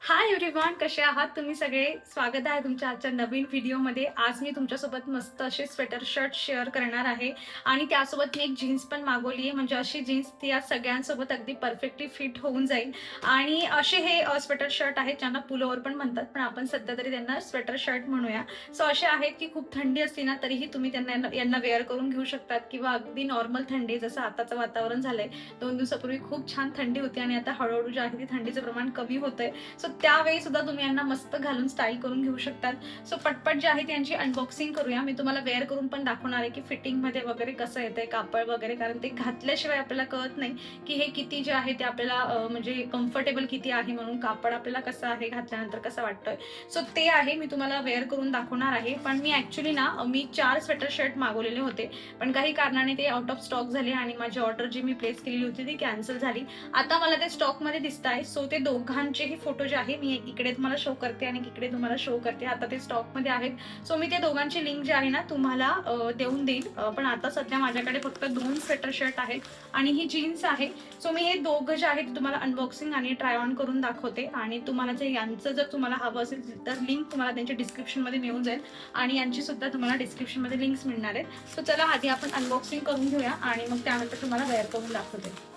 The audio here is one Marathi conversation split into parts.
हाय एव्हरीवन, कसे आहात तुम्ही सगळे? स्वागत आहे तुमच्या आजच्या नवीन व्हिडिओमध्ये. आज मी तुमच्यासोबत मस्त असे स्वेटर शर्ट शेअर करणार आहे आणि त्यासोबत मी एक जीन्स पण मागवली आहे. म्हणजे अशी जीन्स ती या सगळ्यांसोबत अगदी परफेक्टली फिट होऊन जाईल. आणि असे हे स्वेटर शर्ट आहेत ज्यांना पुलोवर पण म्हणतात, पण आपण सध्या तरी त्यांना स्वेटर शर्ट म्हणूया. सो असे आहेत की खूप थंडी असते ना, तरीही तुम्ही त्यांना यांना वेअर करून घेऊ शकतात किंवा अगदी नॉर्मल थंडी जसं आताचं वातावरण झालंय. 2 दिवसापूर्वी खूप छान थंडी होती आणि आता हळूहळू जे आहे ती थंडीचं प्रमाण कमी होतंय. सो त्यावेळी सुद्धा तुम्ही यांना मस्त घालून स्टाईल करून घेऊ शकतात. सो पटपट जे आहे त्यांची अनबॉक्सिंग करूया. मी तुम्हाला वेअर करून पण दाखवणार आहे की फिटिंग मध्ये वगैरे कसं येतंय, कापड वगैरे, कारण ते घातल्याशिवाय आपल्याला कळत नाही की हे किती जे आहे ते आपल्याला म्हणजे कम्फर्टेबल किती आहे, म्हणून कापड आपल्याला कसं आहे घातल्यानंतर कसं वाटतंय. सो ते आहे मी तुम्हाला वेअर करून दाखवणार आहे. पण मी ऍक्च्युली मी 4 स्वेटर शर्ट मागवलेले होते, पण काही कारणाने ते आउट ऑफ स्टॉक झाले आणि माझी ऑर्डर जी मी प्लेस केलेली होती ती कॅन्सल झाली. आता मला ते स्टॉक मध्ये दिसत आहे. सो ते दोघांचेही फोटो जे आहे मी इकडे तुम्हाला शो करते आणि इकडे तुम्हाला शो करते. आता ते स्टॉक मध्ये आहेत. सो मी ते दोघांची लिंक जी आहे ना तुम्हाला देऊन देईल. पण आता सध्या माझ्याकडे फक्त 2 स्वेटर शर्ट आहेत आणि ही जीन्स आहे. सो मी हे दोघं जे आहेत तुम्हाला अनबॉक्सिंग आणि ट्राय ऑन करून दाखवते. आणि तुम्हाला जे यांचं जर तुम्हाला हवं असेल तर लिंक तुम्हाला त्यांच्या डिस्क्रिप्शन मध्ये मिळून जाईल आणि यांची सुद्धा तुम्हाला डिस्क्रिप्शन मध्ये लिंक्स मिळणार आहेत. सो चला आधी आपण अनबॉक्सिंग करून घेऊया आणि मग त्यानंतर तुम्हाला वेअर करून दाखवते.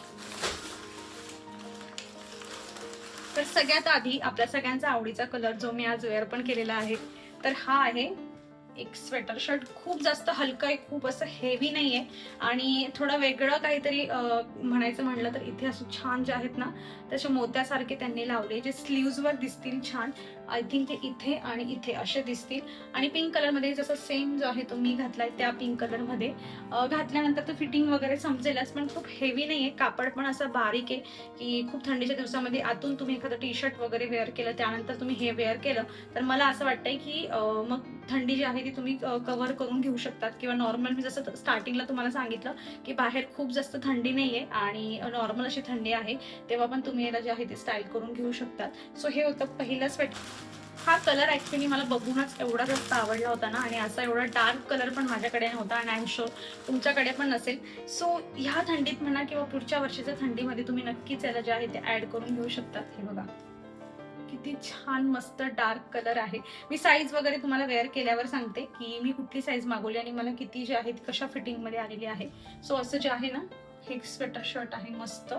तर सगळ्यात आधी आपल्या सगळ्यांचा आवडीचा कलर जो मी आज वेअर पण केलेला आहे, तर हा आहे एक स्वेटर शर्ट. खूप जास्त हलकं आहे, खूप असं हेवी नाहीये आणि थोडं वेगळं काहीतरी म्हणायचं म्हणलं तर इथे असं छान जे आहेत ना तसे मोत्यासारखे त्यांनी लावले, जे स्लीव्ज वर दिसतील छान. आय थिंक ते इथे आणि इथे असे दिसतील. आणि पिंक कलर मध्ये जसं सेम जो आहे तो मी घातलाय त्या पिंक कलर मध्ये घातल्यानंतर तर फिटिंग वगैरे समजेलच, पण खूप हेवी नाहीये. कापड पण असं बारीक आहे की खूप थंडीच्या दिवसामध्ये आतून तुम्ही एखादं टी शर्ट वगैरे वेअर केलं त्यानंतर तुम्ही हे वेअर केलं तर मला असं वाटतंय की मग थंडी जी आहे ती तुम्ही कव्हर करून घेऊ शकतात. किंवा नॉर्मल मी जसं स्टार्टिंगला तुम्हाला सांगितलं की बाहेर खूप जास्त थंडी नाहीये आणि नॉर्मल अशी थंडी आहे, तेव्हा पण तुम्ही याला जे आहे ते स्टाईल करून घेऊ शकतात. सो हे होतं पहिलं स्वेटर. हा कलर ऍक्च्युली मला बघूनच एवढा जास्त आवडला होता ना, आणि असा एवढा डार्क कलर पण माझ्याकडे नव्हता आणि आय एम शुअर तुमच्याकडे पण नसेल. सो ह्या थंडीत म्हणा किंवा पुढच्या वर्षीच्या थंडीमध्ये तुम्ही नक्कीच याला जे आहे ते ऍड करून घेऊ शकतात. हे बघा किती छान मस्त डार्क कलर आहे. मी साईज वगैरे तुम्हाला वेअर केल्यावर सांगते की मी कुठली साईज मागवली आणि मला किती जे आहे ती कशा फिटिंग मध्ये आलेली आहे. सो असं जे आहे ना हे स्वेटर शर्ट आहे मस्त.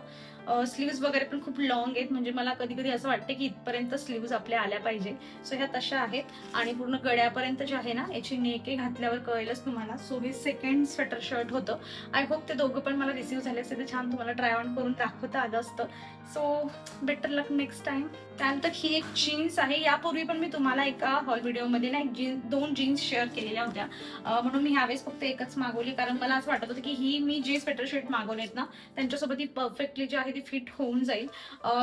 स्लीव्ज वगैरे पण खूप लॉंग आहेत, म्हणजे मला कधी कधी असं वाटतं की इथपर्यंत स्लीव्ज आपल्या आल्या पाहिजे. सो ह्या तशा आहेत आणि पूर्ण गळ्यापर्यंत जे आहे ना याची नेक घातल्यावर कळेलच तुम्हाला. सो हे सेकंड स्वेटर शर्ट होतं. आय होप ते दोघं पण मला रिसीव्ह झाले असते तर छान तुम्हाला ट्राय ऑन करून दाखवता आलं असतं. सो बेटर लक नेक्स्ट टाइम. त्यानंतर ही एक जीन्स आहे. यापूर्वी पण मी तुम्हाला एका हॉल व्हिडिओमध्ये ना दोन जीन्स शेअर केलेल्या होत्या, म्हणून मी ह्यावेळेस फक्त एकच मागवली, कारण मला असं वाटत होतं की ही मी जे स्वेटर शर्ट मागवलेत ना त्यांच्यासोबत ही परफेक्टली जे आहे ती फिट होऊन जाईल.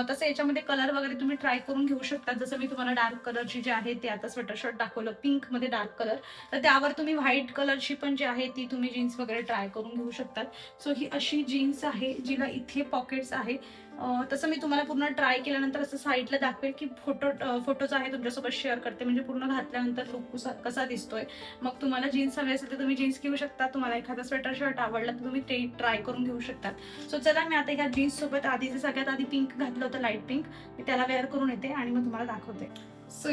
तसं याच्यामध्ये कलर वगैरे तुम्ही ट्राय करून घेऊ शकता. जसं मी तुम्हाला डार्क कलरची जे आहे ते आता स्वेटर शर्ट दाखवलं पिंक मध्ये डार्क कलर, तर त्यावर तुम्ही व्हाईट कलरची पण जी आहे ती तुम्ही जीन्स वगैरे ट्राय करून घेऊ शकतात. सो ही अशी जीन्स आहे जिला इथे पॉकेट्स आहे. तसं मी तुम्हाला पूर्ण ट्राय केल्यानंतर असं साईडला दाखवेल की फोटोज आहे तुमच्यासोबत शेअर करते, म्हणजे पूर्ण घातल्यानंतर लुक कसा दिसतोय. मग तुम्हाला जीन्स हवी असेल तर तुम्ही जीन्स घेऊ शकता. तुम्हाला एखादा स्वेटर शर्ट आवडला तर तुम्ही ते ट्राय करून घेऊ शकतात. सो चला मी आता ह्या जीन्स सोबत आधी सगळ्यात आधी पिंक घातलं होतं, लाईट पिंक, मी त्याला वेअर करून येते आणि मग तुम्हाला दाखवते. सो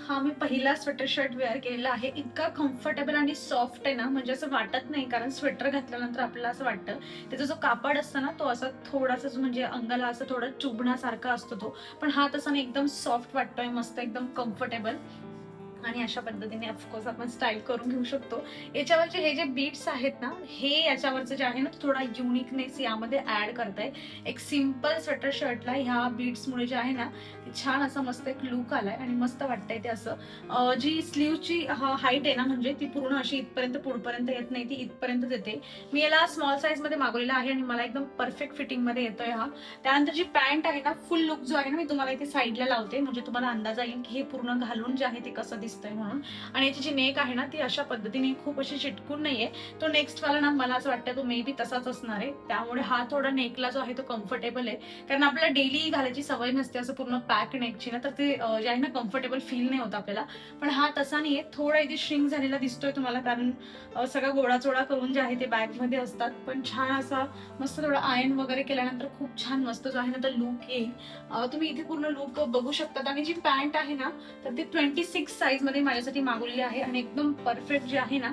हा मी पहिला स्वेटर शर्ट वेअर केलेला आहे. इतका कम्फर्टेबल आणि सॉफ्ट आहे ना, म्हणजे असं वाटत नाही, कारण स्वेटर घातल्यानंतर आपल्याला असं वाटतं त्याचा जो कापड असतो ना तो असा थोडासा म्हणजे अंगाला असं थोडं चुभण्यासारखा असतो तो, पण हा तसा नाही, एकदम सॉफ्ट वाटतोय, मस्त एकदम कम्फर्टेबल. आणि अशा पद्धतीने ऑफकोर्स आपण स्टाईल करून घेऊ शकतो. याच्यावरचे हे जे बीट्स आहेत ना हे याच्यावरचं जे आहे ना थोडा युनिकनेस यामध्ये ऍड करताय. एक सिम्पल स्वेटर शर्टला ह्या बीट्समुळे जे आहे ना छान असा मस्त एक लुक आलाय आणि मस्त वाटतंय ते असं. जी स्लीवची हाईट आहे ना म्हणजे ती पूर्ण अशी इथपर्यंत पुढपर्यंत येत नाही, ती इथपर्यंत येते. मी याला स्मॉल साईज मध्ये मागवलेला आहे आणि मला एकदम परफेक्ट फिटिंग मध्ये येतोय हा. त्यानंतर जी पॅन्ट आहे ना फुल लुक जो आहे ना मी तुम्हाला इथे साईडला लावते, म्हणजे तुम्हाला अंदाज येईल की हे पूर्ण घालून जे आहे ते कसं दिसतं. दिसतंय म्हणून. आणि याची जी नेक आहे ना ती अशा पद्धतीने खूप अशी चिटकून नाहीये. तो नेक्स्ट वाला ना मला असं वाटतं तो मे बी तसाच असणार आहे, त्यामुळे हा थोडा नेकला जो आहे तो कम्फर्टेबल आहे. कारण आपल्याला डेली घालायची सवय नसते असं पूर्ण पॅक नेकची ना, तर ते जे आहे ना कम्फर्टेबल फील नाही होत आपल्याला. पण हा तसा नाहीये, थोडा इथे श्रिंक झालेला दिसतोय तुम्हाला, कारण सगळा गोळाचोळा करून जे आहे ते बॅग मध्ये असतात. पण छान असा मस्त थोडा आयर्न वगैरे केल्यानंतर खूप छान मस्त जो आहे ना तो लुक येईल. तुम्ही इथे पूर्ण लुक बघू शकता. आणि जी पॅन्ट आहे ना तर ती 26 साईज मध्ये माझ्यासाठी मागवलेली आहे आणि एकदम परफेक्ट जी आहे ना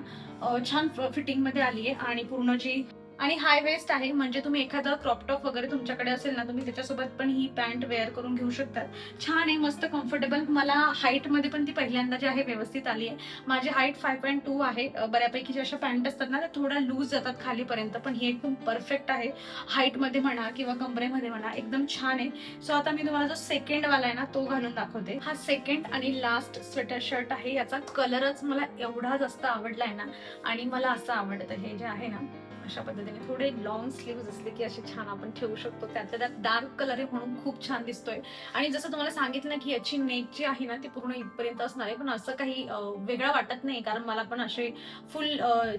छान फिटिंग मध्ये आली आहे. आणि पूर्ण जी आणि हाय वेस्ट आहे, म्हणजे तुम्ही एखादा क्रॉप टॉप वगैरे तुमच्याकडे असेल ना तुम्ही त्याच्यासोबत पण ही पॅन्ट वेअर करून घेऊ शकतात. छान आहे, मस्त कम्फर्टेबल. मला हाईट मध्ये पण ती पहिल्यांदा जी आहे व्यवस्थित आली आहे. माझी हाईट 5.2 आहे. बऱ्यापैकी ज्या अशा पॅन्ट असतात ना त्या थोड्या लूज जातात खालीपर्यंत, पण ही एकदम परफेक्ट आहे हाईट मध्ये म्हणा किंवा कमरेमध्ये म्हणा, एकदम छान आहे. सो आता मी तुम्हाला जो सेकंड वाला आहे ना तो घालून दाखवते. हा सेकंड आणि लास्ट स्वेटर शर्ट आहे. याचा कलरच मला एवढा जास्त आवडलाय ना, आणि मला असं आवडतं हे जे आहे ना अशा पद्धतीने थोडे लॉंग स्लीव्ह असले की असे छान आपण ठेवू शकतो. त्यातल्या त्यात डार्क कलर आहे म्हणून खूप छान दिसतोय. आणि जसं तुम्हाला सांगितलं की याची नेक जी आहे ना ती पूर्ण इथपर्यंत असणार आहे, पण असं काही वेगळं वाटत नाही, कारण मला पण असे फुल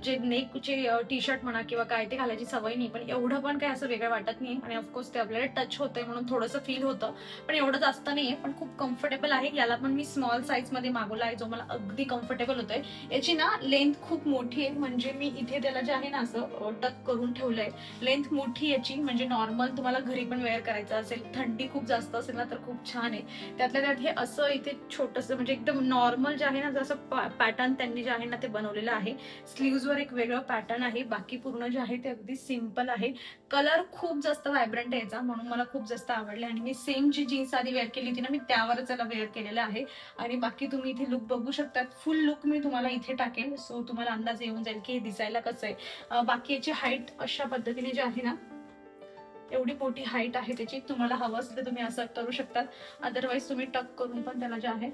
जे नेकचे टी शर्ट म्हणा किंवा काय ते घालायची सवय नाही. पण एवढं पण काही असं वेगळं वाटत नाही. आणि ऑफकोर्स ते आपल्याला टच होतंय म्हणून थोडंसं फील होतं, पण एवढं जास्त नाहीये. पण खूप कम्फर्टेबल आहे. याला पण मी स्मॉल साईज मध्ये मागवला आहे, जो मला अगदी कम्फर्टेबल होतोय. याची ना लेंथ खूप मोठी आहे, म्हणजे मी इथे त्याला जे आहे ना असं टक करून ठेवलंय. लेंथ मोठी याची, म्हणजे नॉर्मल तुम्हाला घरी पण वेअर करायचं असेल, थंडी खूप जास्त असेल ना तर खूप छान आहे. त्यातल्या त्यात हे असं इथे छोटंसं म्हणजे एकदम नॉर्मल जे आहे ना जसं पॅटर्न त्यांनी जे आहे ना ते बनवलेलं आहे. स्लीव्ज वर एक वेगळं पॅटर्न आहे, बाकी पूर्ण जे आहे ते अगदी सिम्पल आहे. कलर खूप जास्त व्हायब्रंट आहे याचा, म्हणून मला खूप जास्त आवडले. आणि मी सेम जी जीन्स आधी वेअर केली होती ना मी त्यावरच याला वेअर केलेलं आहे. आणि बाकी तुम्ही इथे लुक बघू शकता. फुल लुक मी तुम्हाला इथे टाकेल, सो तुम्हाला अंदाज येऊन जाईल की हे दिसायला कसं आहे. बाकी याची हाईट अशा पद्धतीने जी आहे ना एवढी मोठी हाईट आहे त्याची. तुम्हाला हवं असेल तर तुम्ही असं करू शकता, अदरवाईज तुम्ही टक करून पण त्याला जे आहे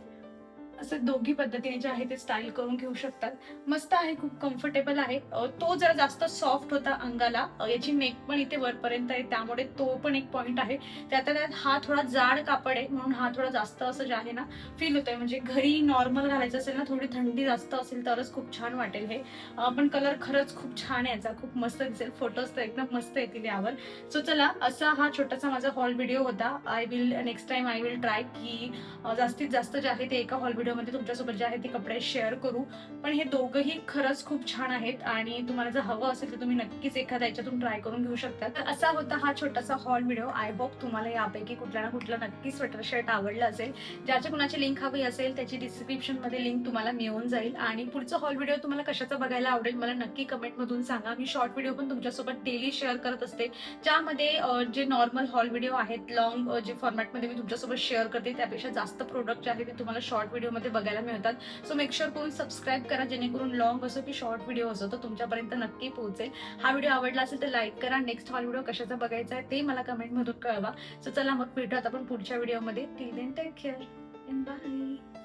असं दोघी पद्धतीने जे आहे ते स्टाईल करून घेऊ शकतात. मस्त आहे, खूप कम्फर्टेबल आहे. तो जरा जास्त सॉफ्ट होता अंगाला. याची नेक पण इथे वरपर्यंत आहे, त्यामुळे तो पण एक पॉइंट आहे. त्यात हा थोडा जाड कापड आहे म्हणून हा थोडा जास्त असं जे आहे ना फील होतंय. म्हणजे घरी नॉर्मल घालायचं असेल ना, थोडी थंडी जास्त असेल तरच खूप छान वाटेल हे. पण कलर खरंच खूप छान आहे याचा, खूप मस्त दिसेल. फोटोज तर एकदम मस्त येतील यावर. सो चला, असा हा छोटासा माझा हॉल व्हिडिओ होता. Next time I will try की जास्तीत जास्त जे आहे ते एका हॉल व्हिडिओमध्ये तुमच्यासोबत जे आहे ते कपडे शेअर करू. पण हे दोघंही खरंच खूप छान आहेत आणि तुम्हाला जर हवं असेल तर तुम्ही नक्कीच एखाद्या याच्यातून ट्राय करून घेऊ शकता. तर असा होता हा छोटासा हॉल व्हिडिओ. आय होप तुम्हाला यापैकी कुठल्या ना कुठलं नक्की स्वेटर शर्ट आवडलं असेल. ज्याच्या कुणाची लिंक हवी असेल त्याची डिस्क्रिप्शन मध्ये लिंक तुम्हाला मिळून जाईल. आणि पुढचा हॉल व्हिडिओ तुम्हाला कशाचा बघायला आवडेल मला नक्की कमेंट मधून सांगा. मी शॉर्ट व्हिडिओ पण तुमच्यासोबत डेली शेअर करत असते, ज्यामध्ये जे नॉर्मल हॉल व्हिडिओ आहेत लॉंग जे फॉर्मॅटमध्ये मी तुमच्यासोबत शेअर करते त्यापेक्षा जास्त प्रोडक्ट जे आहे ते तुम्हाला शॉर्ट व्हिडिओ मध्ये बघायला मिळतात. सो मेक शुअर करून सबस्क्राईब करा, जेणेकरून लॉंग असो की शॉर्ट व्हिडिओ असो तो तुमच्यापर्यंत नक्की पोहोचेल. हा व्हिडिओ आवडला असेल तर लाईक करा. नेक्स्ट हॉल व्हिडिओ कशाचा बघायचा आहे ते मला कमेंट मधून कळवा. सो चला मग भेटूयात आपण पुढच्या व्हिडिओमध्ये. Till then take care, bye.